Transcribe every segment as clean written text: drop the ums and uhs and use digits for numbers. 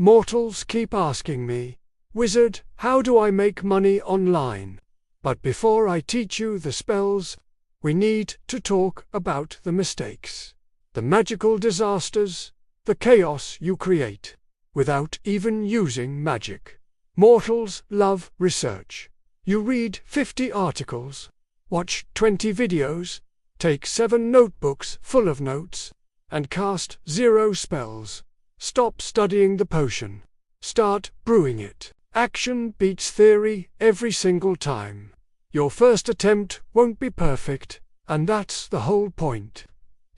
Mortals keep asking me, "Wizard, how do I make money online?" But before I teach you the spells, we need to talk about the mistakes, the magical disasters, the chaos you create, without even using magic. Mortals love research. You read 50 articles, watch 20 videos, take 7 notebooks full of notes, and cast 0 spells. Stop studying the potion. Start brewing it. Action beats theory every single time. Your first attempt won't be perfect, and that's the whole point.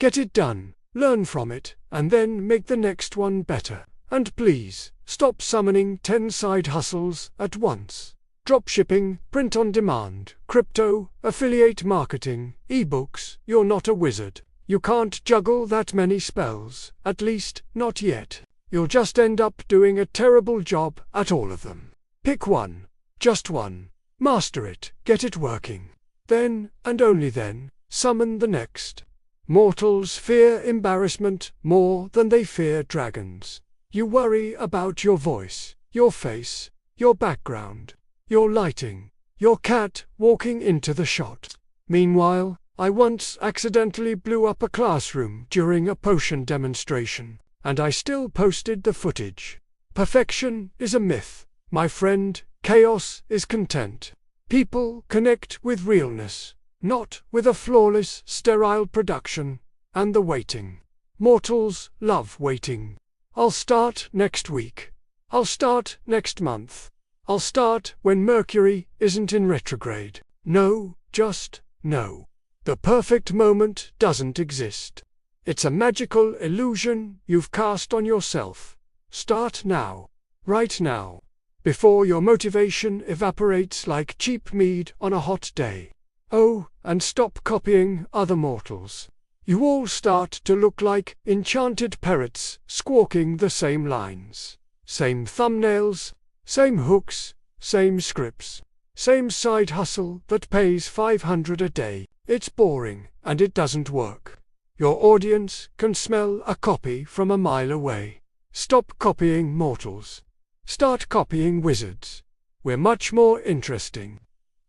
Get it done, learn from it, and then make the next one better. And please, stop summoning 10 side hustles at once. Dropshipping, print on demand, crypto, affiliate marketing, ebooks. You're not a wizard. You can't juggle that many spells, at least not yet. You'll just end up doing a terrible job at all of them. Pick one, just one, master it, get it working. Then, and only then, summon the next. Mortals fear embarrassment more than they fear dragons. You worry about your voice, your face, your background, your lighting, your cat walking into the shot. Meanwhile, I once accidentally blew up a classroom during a potion demonstration, and I still posted the footage. Perfection is a myth, my friend. Chaos is content. People connect with realness, not with a flawless, sterile production, and the waiting. Mortals love waiting. I'll start next week. I'll start next month. I'll start when Mercury isn't in retrograde. No, just no. The perfect moment doesn't exist. It's a magical illusion you've cast on yourself. Start now, right now, before your motivation evaporates like cheap mead on a hot day. Oh, and stop copying other mortals. You all start to look like enchanted parrots squawking the same lines. Same thumbnails, same hooks, same scripts, same side hustle that pays $500 a day. It's boring, and it doesn't work. Your audience can smell a copy from a mile away. Stop copying mortals. Start copying wizards. We're much more interesting.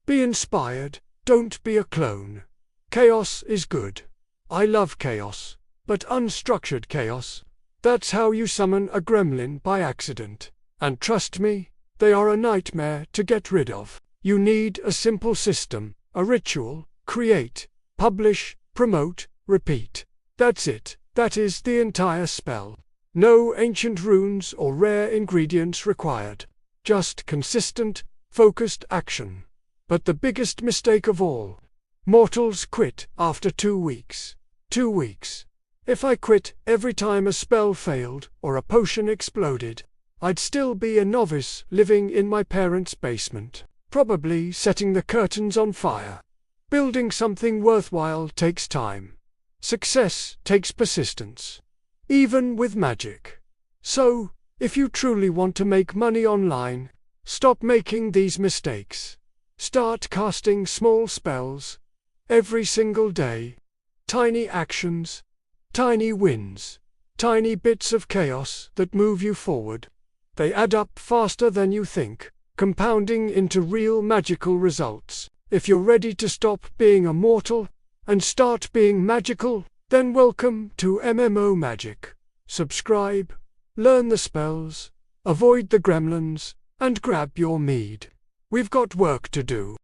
Be inspired, don't be a clone. Chaos is good. I love chaos, but unstructured chaos. That's how you summon a gremlin by accident. And trust me, they are a nightmare to get rid of. You need a simple system, a ritual. Create, publish, promote, repeat. That's it. That is the entire spell. No ancient runes or rare ingredients required. Just consistent, focused action. But the biggest mistake of all. Mortals quit after 2 weeks. 2 weeks. If I quit every time a spell failed or a potion exploded, I'd still be a novice living in my parents' basement, probably setting the curtains on fire. Building something worthwhile takes time. Success takes persistence, even with magic. So, if you truly want to make money online, stop making these mistakes. Start casting small spells every single day. Tiny actions, tiny wins, tiny bits of chaos that move you forward. They add up faster than you think, compounding into real magical results. If you're ready to stop being a mortal and start being magical, then welcome to MMO Magic. Subscribe, learn the spells, avoid the gremlins, and grab your mead. We've got work to do.